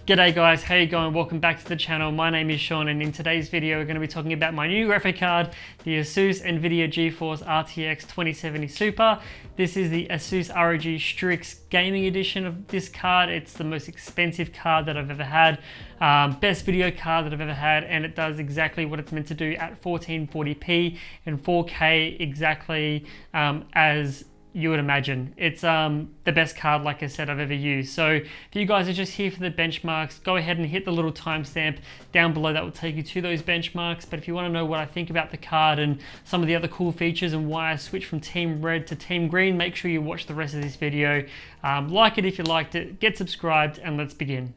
G'day guys, how you going? Welcome back to the channel. My name is Sean, and in today's video we're going to be talking about my new graphic card, the Asus NVIDIA GeForce RTX 2070 Super. This is the Asus ROG Strix gaming edition of this card. It's the most expensive card that I've ever had, best video card that I've ever had, and it does exactly what it's meant to do at 1440p and 4K, exactly as you would imagine. It's the best card, like I said, I've ever used. So if you guys are just here for the benchmarks, go ahead and hit the little timestamp down below. That will take you to those benchmarks. But if you want to know what I think about the card and some of the other cool features and why I switched from Team Red to Team Green, make sure you watch the rest of this video. Like it if you liked it, get subscribed, and let's begin.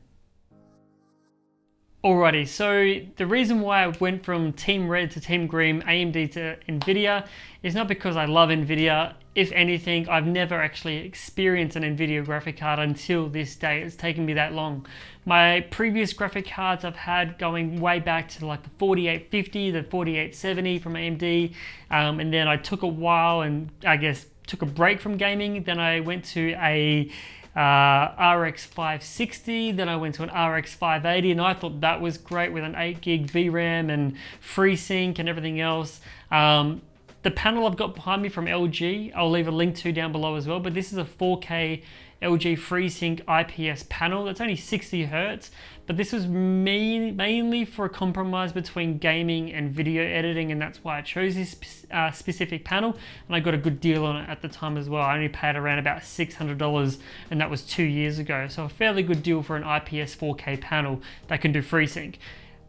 Alrighty, so the reason why I went from Team Red to Team Green, AMD to NVIDIA, is not because I love NVIDIA. If anything, I've never actually experienced an NVIDIA graphic card until this day. It's taken me that long. My previous graphic cards I've had going way back to like the 4850, the 4870 from AMD, and then I took a while and I guess took a break from gaming. Then I went to a RX 560, then I went to an RX 580, and I thought that was great with an 8 gig VRAM and FreeSync and everything else. The panel I've got behind me from LG, I'll leave a link to down below as well, but this is a 4K LG FreeSync IPS panel. That's only 60 Hz, but this was mainly for a compromise between gaming and video editing, and that's why I chose this specific panel, and I got a good deal on it at the time as well. I only paid around about $600, and that was 2 years ago, so a fairly good deal for an IPS 4K panel that can do FreeSync.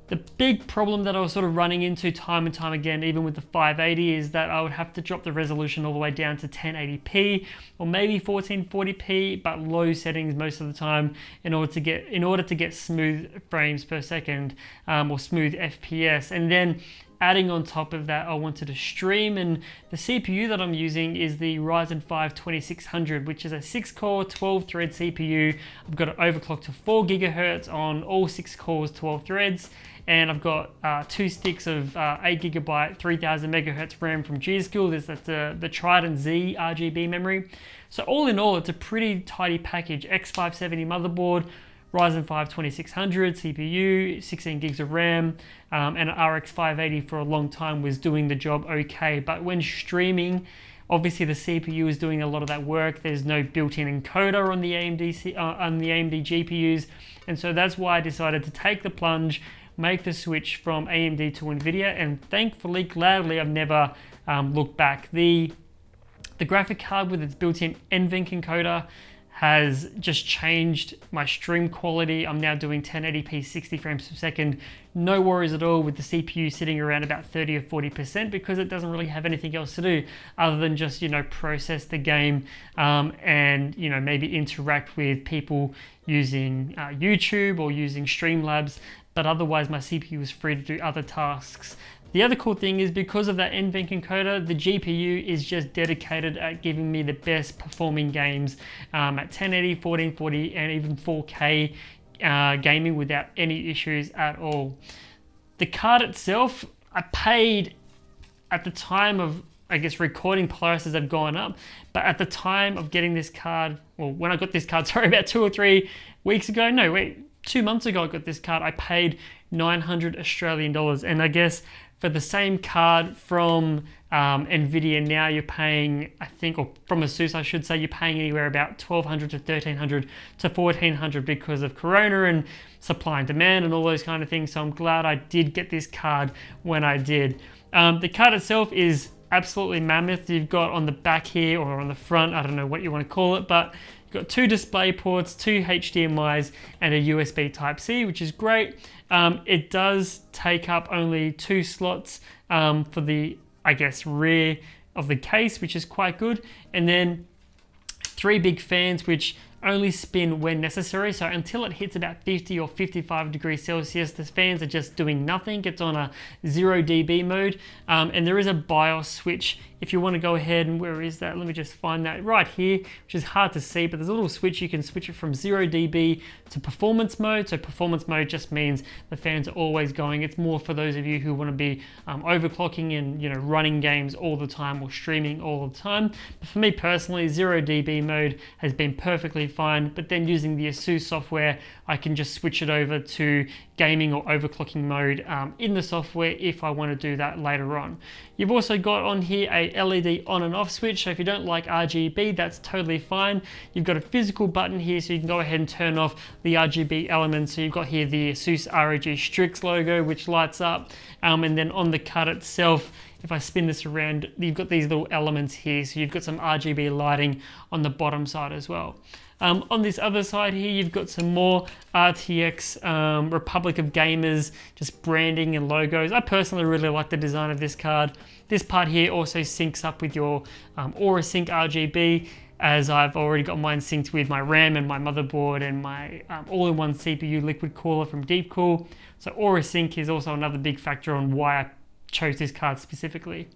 The big problem that I was sort of running into time and time again, even with the 580, is that I would have to drop the resolution all the way down to 1080p or maybe 1440p, but low settings most of the time in order to get smooth frames per second or smooth FPS. And then adding on top of that, I wanted to stream, and the CPU that I'm using is the Ryzen 5 2600, which is a 6-core, 12-thread CPU. I've got it overclocked to 4 GHz on all 6 cores, 12 threads, and I've got 2 sticks of 8 GB, 3000 MHz RAM from Deepcool. That's the TRIDENT Z RGB memory. So all in all, it's a pretty tidy package. X570 motherboard, Ryzen 5 2600 CPU, 16 gigs of RAM, and an RX 580 for a long time was doing the job okay. But when streaming, obviously the CPU is doing a lot of that work. There's no built-in encoder on the AMD GPUs, and so that's why I decided to take the plunge, make the switch from AMD to NVIDIA, and thankfully, gladly, I've never looked back. The graphic card with its built-in NVENC encoder has just changed my stream quality. I'm now doing 1080p 60 frames per second. No worries at all with the CPU sitting around about 30 or 40% because it doesn't really have anything else to do other than just, process the game and, maybe interact with people using YouTube or using Streamlabs. But otherwise my CPU is free to do other tasks. The other cool thing is because of that NVENC encoder, the GPU is just dedicated at giving me the best performing games at 1080, 1440, and even 4K gaming without any issues at all. The card itself, I paid at the time of, recording, prices have gone up, but at the time of getting this card, when I got this card, about 2 or 3 weeks ago, 2 months ago I got this card, I paid 900 Australian dollars, and I guess for the same card from NVIDIA now you're paying, or from Asus I should say, you're paying anywhere about 1200 to 1300 to 1400 because of Corona and supply and demand and all those kind of things. So I'm glad I did get this card when I did. The card itself is absolutely mammoth. You've got on the back here or on the front, I don't know what you want to call it, but you've got 2 display ports, 2 HDMIs, and a USB Type-C, which is great. It does take up only 2 slots for the, rear of the case, which is quite good. And then 3 big fans, which only spin when necessary. So until it hits about 50 or 55 degrees Celsius, the fans are just doing nothing. It's on a 0 dB mode. And there is a BIOS switch if you want to go ahead and, where is that? Let me just find that right here, which is hard to see, but there's a little switch. You can switch it from 0 dB to performance mode. So performance mode just means the fans are always going. It's more for those of you who want to be overclocking and, you know, running games all the time or streaming all the time. But for me personally, 0 dB mode has been perfectly fine. But then using the Asus software, I can just switch it over to gaming or overclocking mode in the software if I want to do that later on. You've also got on here a LED on and off switch, so if you don't like RGB, that's totally fine. You've got a physical button here, so you can go ahead and turn off the RGB elements. So you've got here the Asus ROG Strix logo, which lights up, and then on the card itself, if I spin this around, you've got these little elements here, so you've got some RGB lighting on the bottom side as well. On this other side here, you've got some more RTX Republic of Gamers, just branding and logos. I personally really like the design of this card. This part here also syncs up with your Aura Sync RGB, as I've already got mine synced with my RAM and my motherboard and my all-in-one CPU liquid cooler from Deepcool. So Aura Sync is also another big factor on why I chose this card specifically.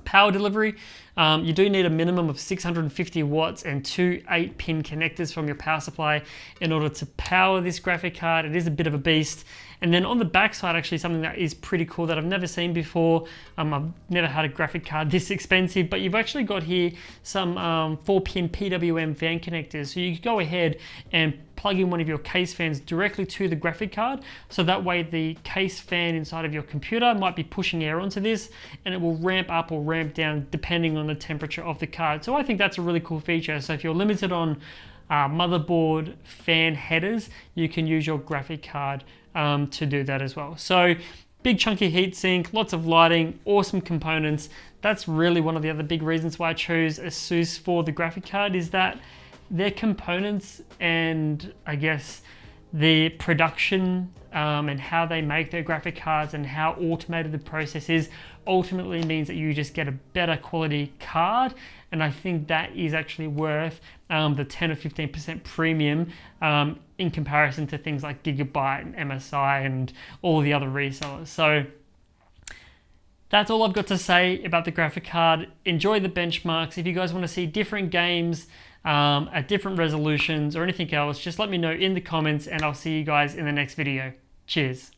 Power delivery, you do need a minimum of 650 watts and two 8-pin connectors from your power supply in order to power this graphic card. It is a bit of a beast. And then on the back side, actually something that is pretty cool that I've never seen before. I've never had a graphic card this expensive, but you've actually got here some 4-pin PWM fan connectors. So you can go ahead and plug in one of your case fans directly to the graphic card. So that way the case fan inside of your computer might be pushing air onto this, and it will ramp up or ramp down depending on the temperature of the card. So I think that's a really cool feature. So if you're limited on motherboard fan headers, you can use your graphic card to do that as well. So big chunky heatsink, lots of lighting, awesome components. That's really one of the other big reasons why I chose Asus for the graphic card, is that their components and I guess the production and how they make their graphic cards and how automated the process is ultimately means that you just get a better quality card. And I think that is actually worth the 10 or 15% premium in comparison to things like Gigabyte and MSI and all the other resellers. So that's all I've got to say about the graphic card. Enjoy the benchmarks. If you guys want to see different games at different resolutions or anything else, just let me know in the comments, and I'll see you guys in the next video. Cheers.